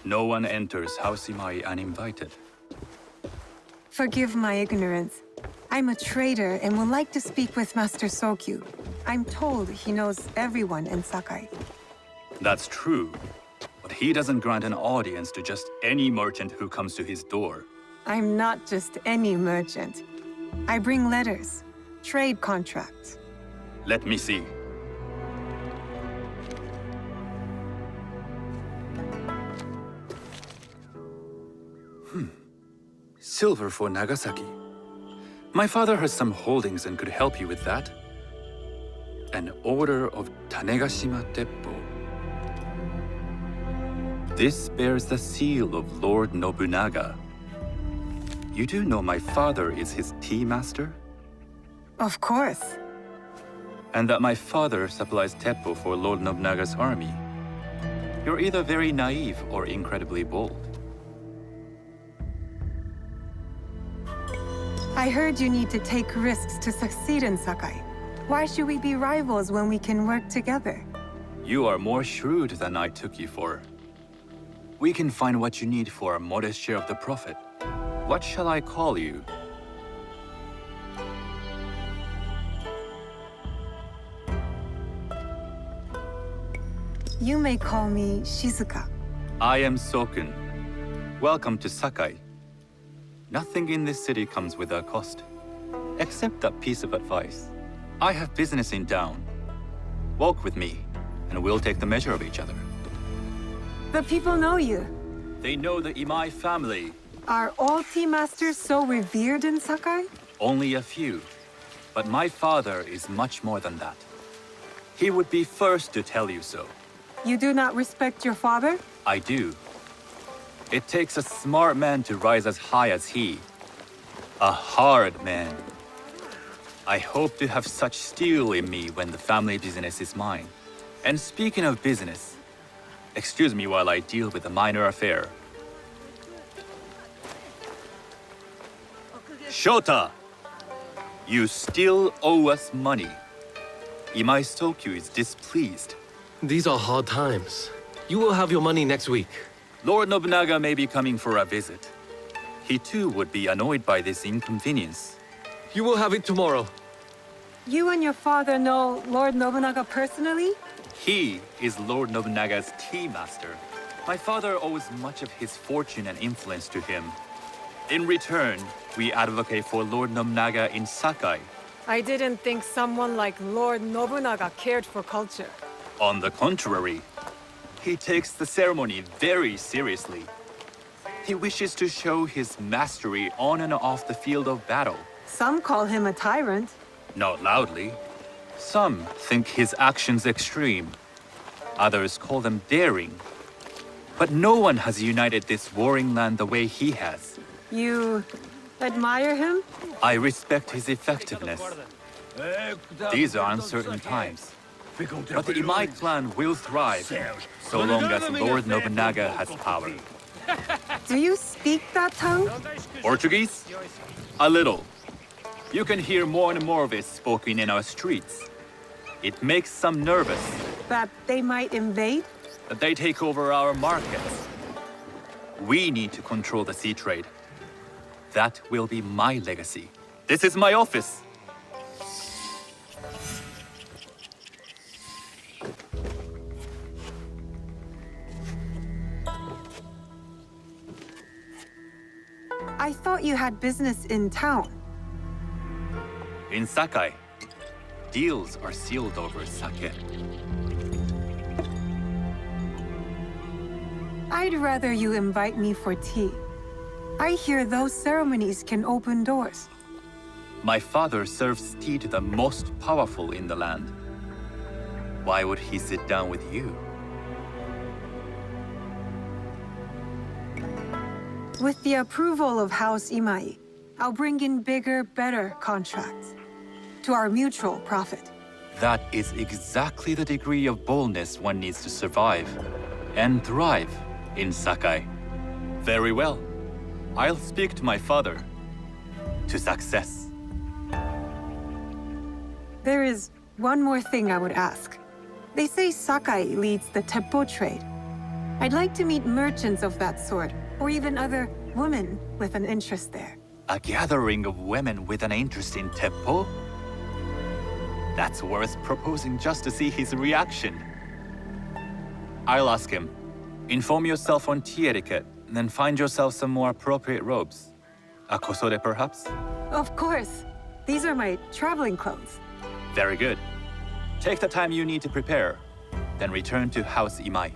No one enters House Imai uninvited. Forgive my ignorance. I'm a trader and would like to speak with Master Sokyu. I'm told he knows everyone in Sakai. That's true, but he doesn't grant an audience to just any merchant who comes to his door. I'm not just any merchant. I bring letters, trade contracts. Let me see. Silver for Nagasaki. My father has some holdings and could help you with that. An order of Tanegashima Teppo. This bears the seal of Lord Nobunaga. You do know my father is his tea master? Of course. And that my father supplies Teppo for Lord Nobunaga's army. You're either very naive or incredibly bold. I heard you need to take risks to succeed in Sakai. Why should we be rivals when we can work together? You are more shrewd than I took you for. We can find what you need for a modest share of the profit. What shall I call you? You may call me Shizuka. I am Sokun. Welcome to Sakai. Nothing in this city comes without cost. Except that piece of advice. I have business in town. Walk with me, and we'll take the measure of each other. The people know you. They know the Imai family. Are all tea masters so revered in Sakai? Only a few. But my father is much more than that. He would be first to tell you so. You do not respect your father? I do. It takes a smart man to rise as high as he. A hard man. I hope to have such steel in me when the family business is mine. And speaking of business, excuse me while I deal with a minor affair. Shota! You still owe us money. Imai Sokyu is displeased. These are hard times. You will have your money next week. Lord Nobunaga may be coming for a visit. He too would be annoyed by this inconvenience. You will have it tomorrow. You and your father know Lord Nobunaga personally? He is Lord Nobunaga's tea master. My father owes much of his fortune and influence to him. In return, we advocate for Lord Nobunaga in Sakai. I didn't think someone like Lord Nobunaga cared for culture. On the contrary, he takes the ceremony very seriously. He wishes to show his mastery on and off the field of battle. Some call him a tyrant. Not loudly. Some think his actions extreme. Others call them daring. But no one has united this warring land the way he has. You admire him? I respect his effectiveness. These are uncertain times. But the Imai clan will thrive, so long as Lord Nobunaga has power. Do you speak that tongue? Portuguese? A little. You can hear more and more of it spoken in our streets. It makes some nervous. That they might invade? That they take over our markets. We need to control the sea trade. That will be my legacy. This is my office. I thought you had business in town. In Sakai, deals are sealed over sake. I'd rather you invite me for tea. I hear those ceremonies can open doors. My father serves tea to the most powerful in the land. Why would he sit down with you? With the approval of House Imai, I'll bring in bigger, better contracts. To our mutual profit. That is exactly the degree of boldness one needs to survive and thrive in Sakai. Very well. I'll speak to my father. To success. There is one more thing I would ask. They say Sakai leads the Teppo trade. I'd like to meet merchants of that sort, or even other women with an interest there. A gathering of women with an interest in Teppo? That's worth proposing just to see his reaction. I'll ask him. Inform yourself on tea etiquette, then find yourself some more appropriate robes. A kosode, perhaps? Of course. These are my traveling clothes. Very good. Take the time you need to prepare, then return to House Imai.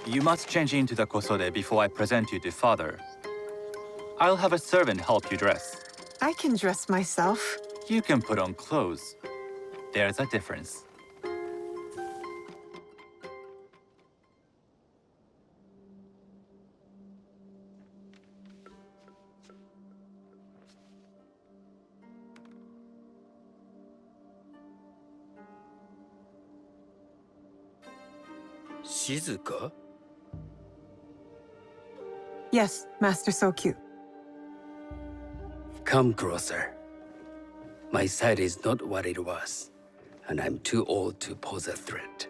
You must change into the kosode before I present you to father. I'll have a servant help you dress. I can dress myself. You can put on clothes. There's a difference. Shizuka? Yes, Master Sokyu. Come closer. My sight is not what it was, and I'm too old to pose a threat.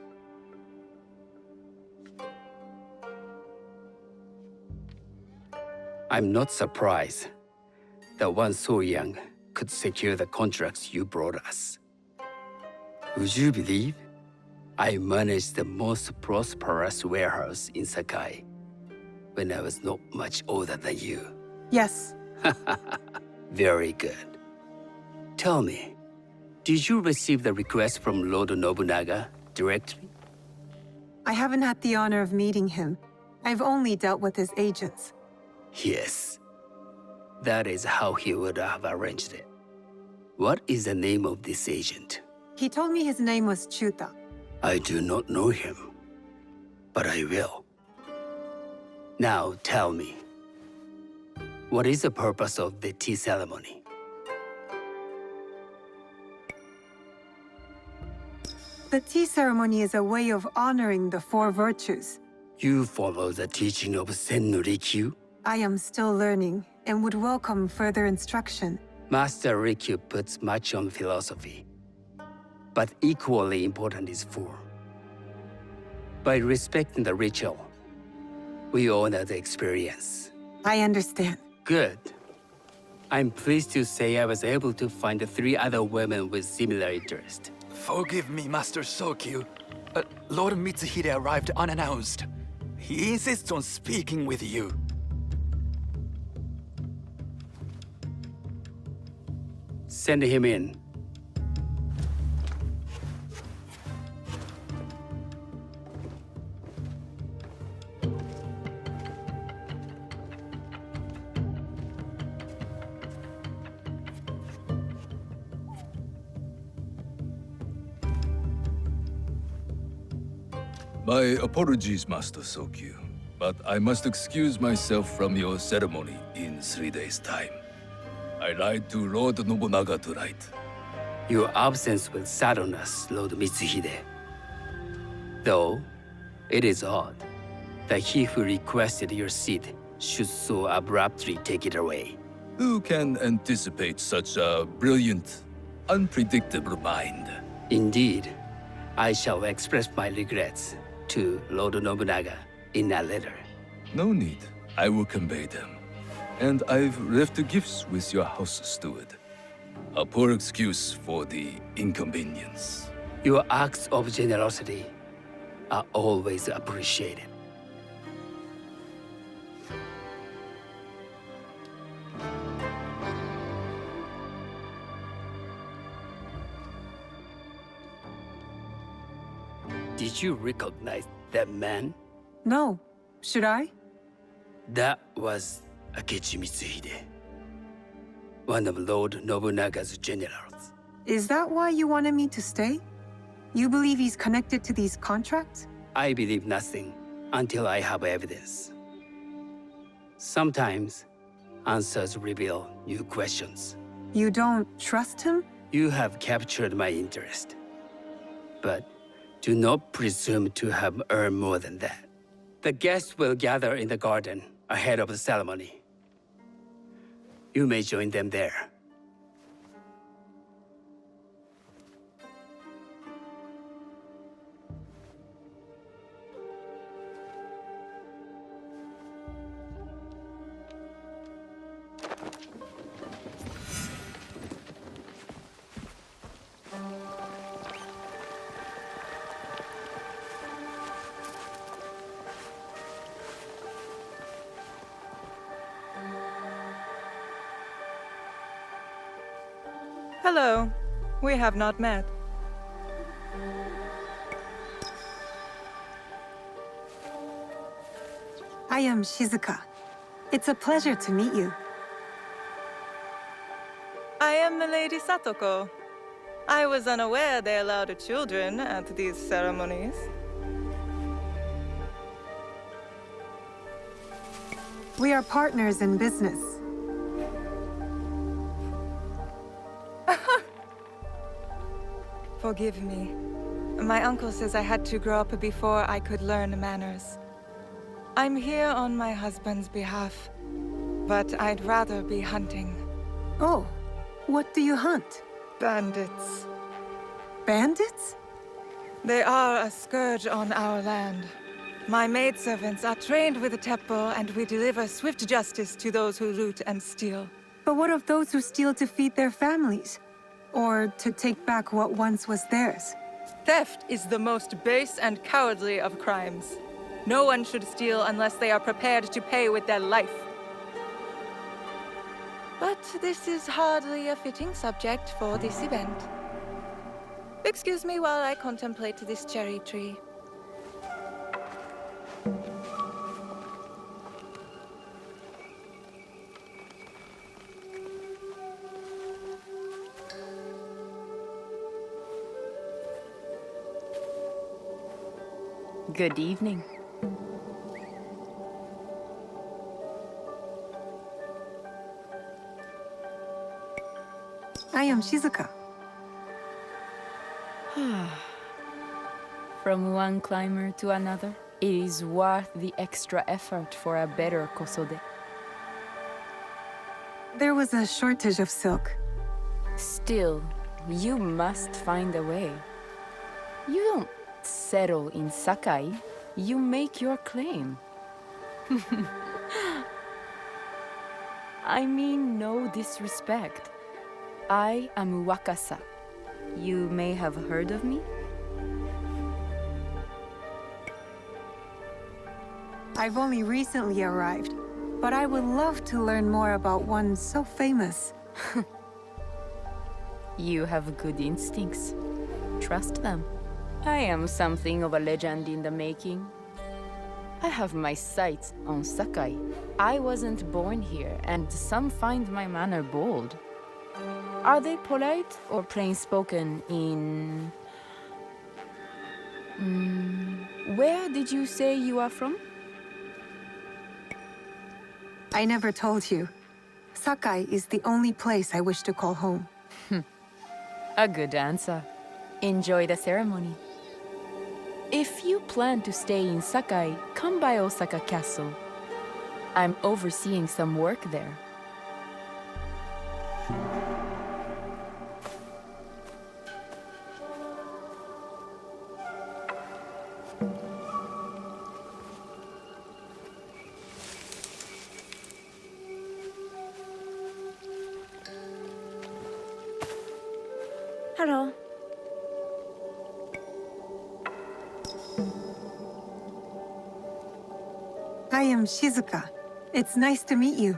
I'm not surprised that one so young could secure the contracts you brought us. Would you believe I managed the most prosperous warehouse in Sakai when I was not much older than you? Yes. Very good. Tell me, did you receive the request from Lord Nobunaga directly? I haven't had the honor of meeting him. I've only dealt with his agents. Yes. That is how he would have arranged it. What is the name of this agent? He told me his name was Chuta. I do not know him, but I will. Now tell me, what is the purpose of the tea ceremony? The tea ceremony is a way of honoring the four virtues. You follow the teaching of Sennu Rikyu? I am still learning and would welcome further instruction. Master Rikyu puts much on philosophy, but equally important is form. By respecting the ritual, we honor the experience. I understand. Good. I'm pleased to say I was able to find 3 other women with similar interest. Forgive me, Master Sokyu. Lord Mitsuhide arrived unannounced. He insists on speaking with you. Send him in. My apologies, Master Sokyu, but I must excuse myself from your ceremony in 3 days' time. I lied to Lord Nobunaga tonight. Your absence will sadden us, Lord Mitsuhide. Though, it is odd that he who requested your seat should so abruptly take it away. Who can anticipate such a brilliant, unpredictable mind? Indeed, I shall express my regrets to Lord Nobunaga in a letter. No need. I will convey them. And I've left the gifts with your house steward. A poor excuse for the inconvenience. Your acts of generosity are always appreciated. Did you recognize that man? No. Should I? That was Akechi Mitsuhide, one of Lord Nobunaga's generals. Is that why you wanted me to stay? You believe he's connected to these contracts? I believe nothing until I have evidence. Sometimes, answers reveal new questions. You don't trust him? You have captured my interest. But do not presume to have earned more than that. The guests will gather in the garden ahead of the ceremony. You may join them there. Hello. We have not met. I am Shizuka. It's a pleasure to meet you. I am Milady Satoko. I was unaware they allowed children at these ceremonies. We are partners in business. Forgive me. My uncle says I had to grow up before I could learn manners. I'm here on my husband's behalf, but I'd rather be hunting. Oh, what do you hunt? Bandits. Bandits? They are a scourge on our land. My maidservants are trained with the teppo, and we deliver swift justice to those who loot and steal. But what of those who steal to feed their families? Or to take back what once was theirs? Theft is the most base and cowardly of crimes. No one should steal unless they are prepared to pay with their life. But this is hardly a fitting subject for this event. Excuse me while I contemplate this cherry tree. Good evening. I am Shizuka. From one climber to another, it is worth the extra effort for a better kosode. There was a shortage of silk. Still, you must find a way. You don't settle in Sakai, you make your claim. I mean no disrespect. I am Wakasa. You may have heard of me? I've only recently arrived, but I would love to learn more about one so famous. You have good instincts. Trust them. I am something of a legend in the making. I have my sights on Sakai. I wasn't born here, and some find my manner bold. Are they polite or plain-spoken in... Where did you say you are from? I never told you. Sakai is the only place I wish to call home. A good answer. Enjoy the ceremony. If you plan to stay in Sakai, come by Osaka Castle. I'm overseeing some work there. Hello. I am Shizuka. It's nice to meet you.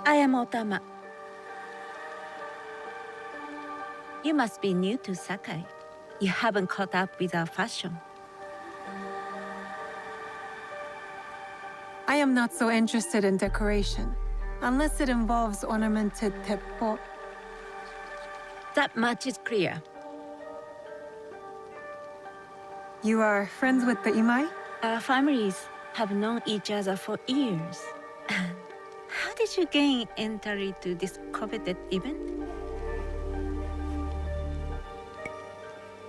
I am Otama. You must be new to Sakai. You haven't caught up with our fashion. I am not so interested in decoration, unless it involves ornamented teppo. That much is clear. You are friends with the Imai? Our families have known each other for years. How did you gain entry to this coveted event?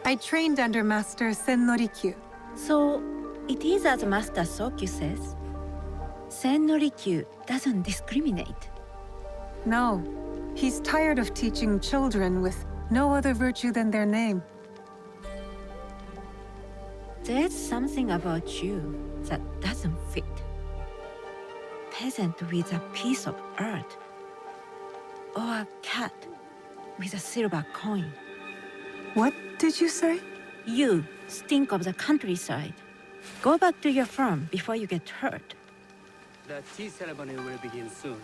I trained under Master Sen Norikyu. So, it is as Master Sokyu says. Sen Norikyu doesn't discriminate. No, he's tired of teaching children with no other virtue than their name. There's something about you that doesn't fit. Peasant with a piece of earth. Or a cat with a silver coin. What did you say? You stink of the countryside. Go back to your farm before you get hurt. The tea ceremony will begin soon.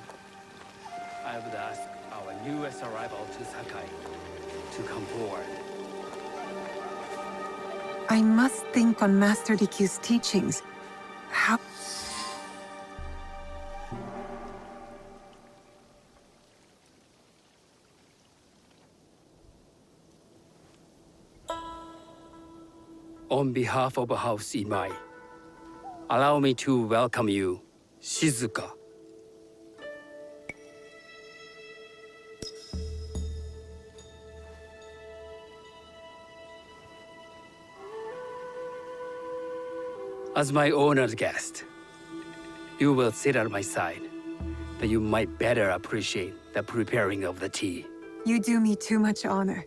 I would ask our newest arrival to Sakai to come forward. I must think on Master Rikyu's teachings. How... On behalf of House Imai, allow me to welcome you, Shizuka. As my honored guest, you will sit at my side, that you might better appreciate the preparing of the tea. You do me too much honor.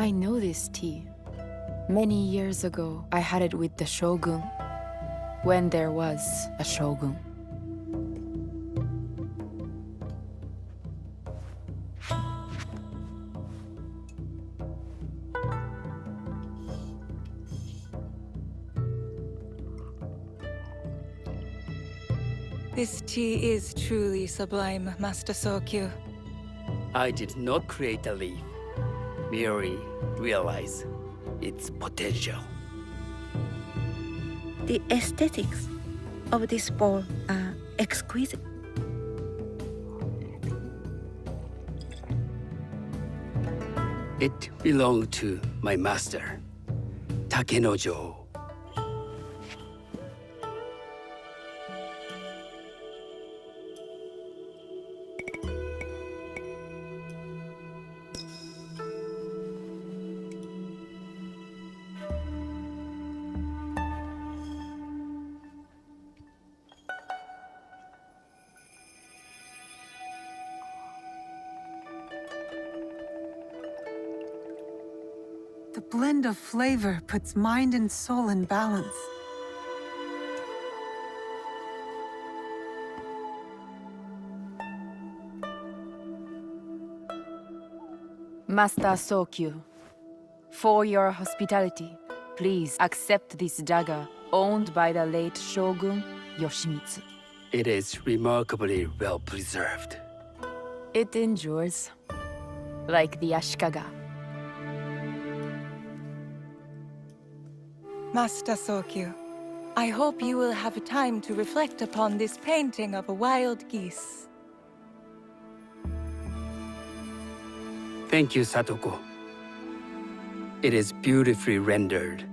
I know this tea. Many years ago, I had it with the shogun, when there was a shogun. This tea is truly sublime, Master Sokyu. I did not create the leaf, merely realize its potential. The aesthetics of this bowl are exquisite. It belonged to my master, Takenojo. The blend of flavor puts mind and soul in balance. Master Sokyu, for your hospitality, please accept this dagger owned by the late Shogun Yoshimitsu. It is remarkably well preserved. It endures, like the Ashikaga. Master Sokyu, I hope you will have time to reflect upon this painting of a wild geese. Thank you, Satoko. It is beautifully rendered.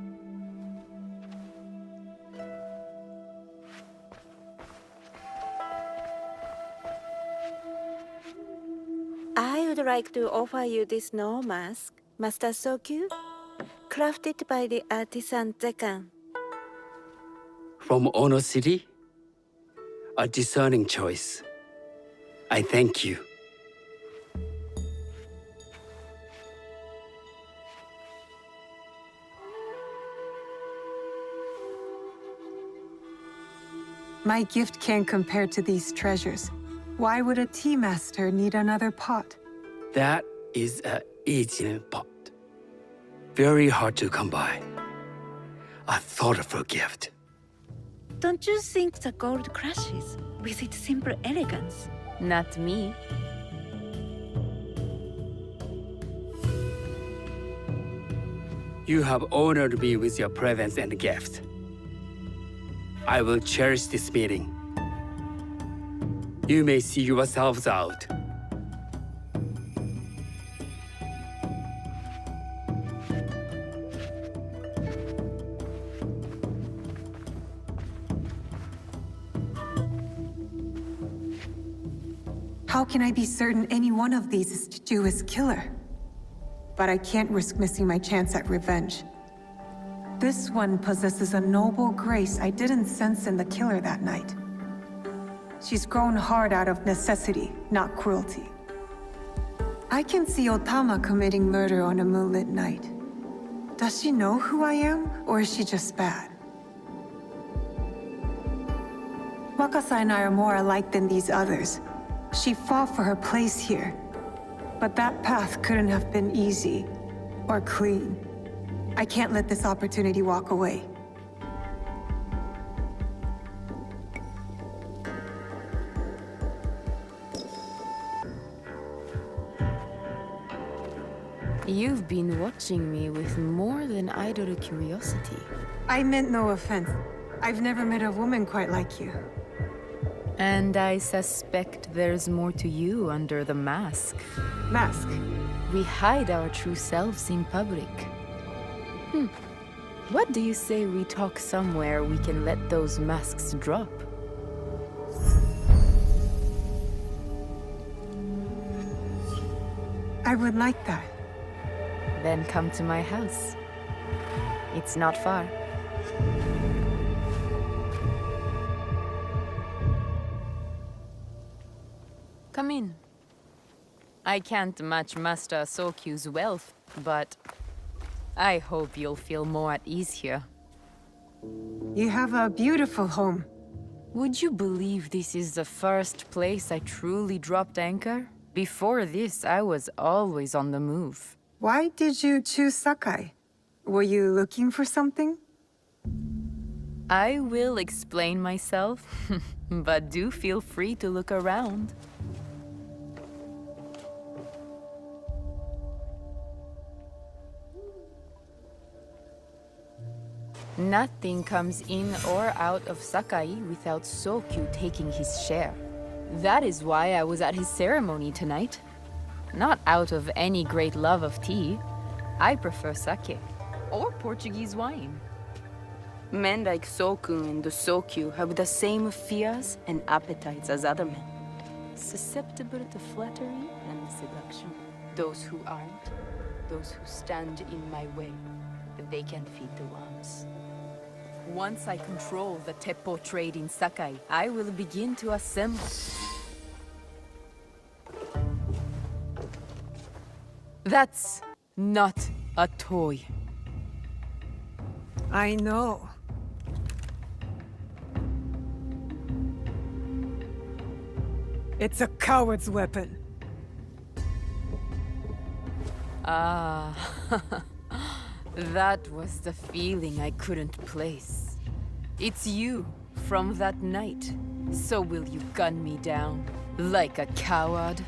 I would like to offer you this snow mask, Master Sokyu, crafted by the artisan Zekan. From Ono City? A discerning choice. I thank you. My gift can't compare to these treasures. Why would a tea master need another pot? That is a Eijin pot. Very hard to come by. A thoughtful gift. Don't you think the gold clashes with its simple elegance? Not me. You have honored me with your presence and gift. I will cherish this meeting. You may see yourselves out. How can I be certain any one of these is to do his killer? But I can't risk missing my chance at revenge. This one possesses a noble grace I didn't sense in the killer that night. She's grown hard out of necessity, not cruelty. I can see Otama committing murder on a moonlit night. Does she know who I am, or is she just bad? Wakasa and I are more alike than these others. She fought for her place here. But that path couldn't have been easy, or clean. I can't let this opportunity walk away. You've been watching me with more than idle curiosity. I meant no offense. I've never met a woman quite like you. And I suspect there's more to you under the mask. Mask. We hide our true selves in public. What do you say we talk somewhere we can let those masks drop? I would like that. Then come to my house. It's not far. Come in. I can't match Master Sokyu's wealth, but I hope you'll feel more at ease here. You have a beautiful home. Would you believe this is the first place I truly dropped anchor? Before this, I was always on the move. Why did you choose Sakai? Were you looking for something? I will explain myself, but do feel free to look around. Nothing comes in or out of Sakai without Sokyu taking his share. That is why I was at his ceremony tonight. Not out of any great love of tea. I prefer sake, or Portuguese wine. Men like Sokun and the Sokyu have the same fears and appetites as other men. Susceptible to flattery and seduction. Those who aren't, those who stand in my way, they can feed the worms. Once I control the Teppo trade in Sakai, I will begin to assemble. That's not a toy. I know. It's a coward's weapon. Ah, that was the feeling I couldn't place. It's you from that night. So will you gun me down like a coward?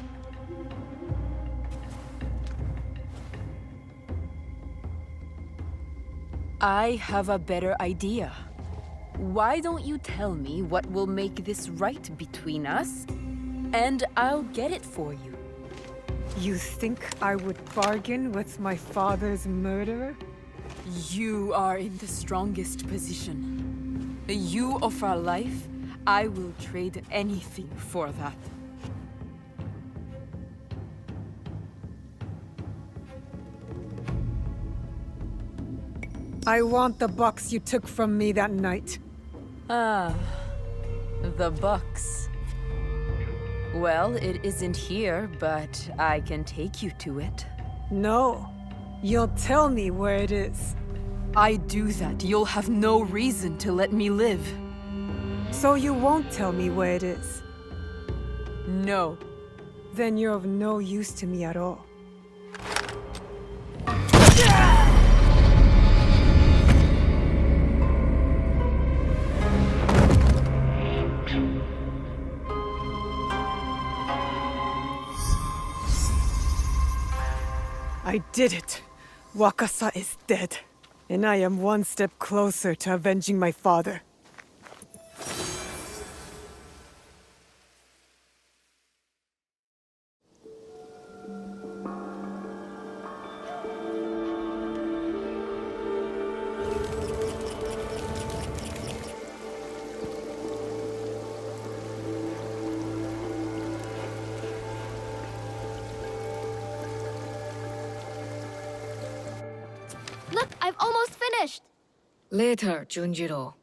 I have a better idea. Why don't you tell me what will make this right between us, and I'll get it for you. You think I would bargain with my father's murderer? You are in the strongest position. You offer life, I will trade anything for that. I want the box you took from me that night. Ah, the box. Well, it isn't here, but I can take you to it. No. You'll tell me where it is. I do that, you'll have no reason to let me live. So you won't tell me where it is? No. Then you're of no use to me at all. I did it! Wakasa is dead, and I am one step closer to avenging my father. Look, I've almost finished! Later, Junjiro.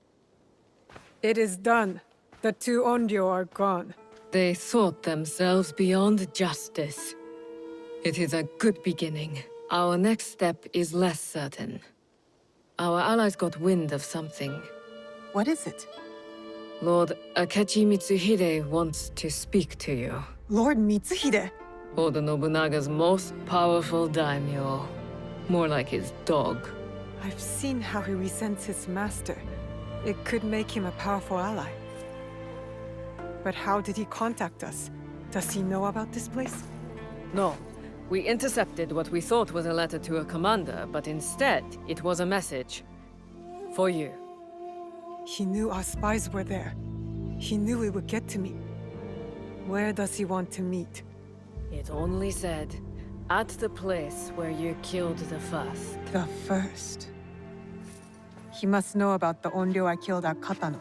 It is done. The two Onryo are gone. They thought themselves beyond justice. It is a good beginning. Our next step is less certain. Our allies got wind of something. What is it? Lord Akechi Mitsuhide wants to speak to you. Lord Mitsuhide? Oda Nobunaga's most powerful daimyo. More like his dog. I've seen how he resents his master. It could make him a powerful ally. But how did he contact us? Does he know about this place? No. We intercepted what we thought was a letter to a commander, but instead, it was a message. For you. He knew our spies were there. He knew we would get to me. Where does he want to meet? It only said, at the place where you killed the first. The first. He must know about the Onryo I killed at Katano.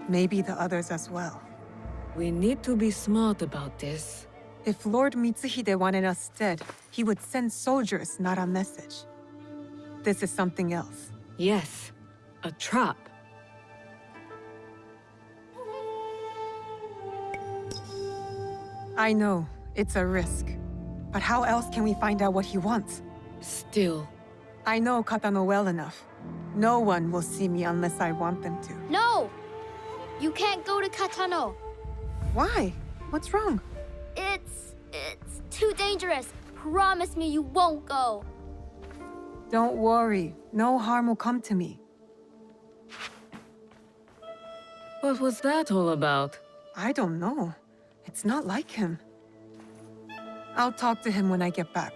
Maybe the others as well. We need to be smart about this. If Lord Mitsuhide wanted us dead, he would send soldiers, not a message. This is something else. Yes, a trap. I know, it's a risk. But how else can we find out what he wants? Still. I know Katano well enough. No one will see me unless I want them to. No! You can't go to Katano. Why? What's wrong? It's too dangerous. Promise me you won't go. Don't worry. No harm will come to me. What was that all about? I don't know. It's not like him. I'll talk to him when I get back.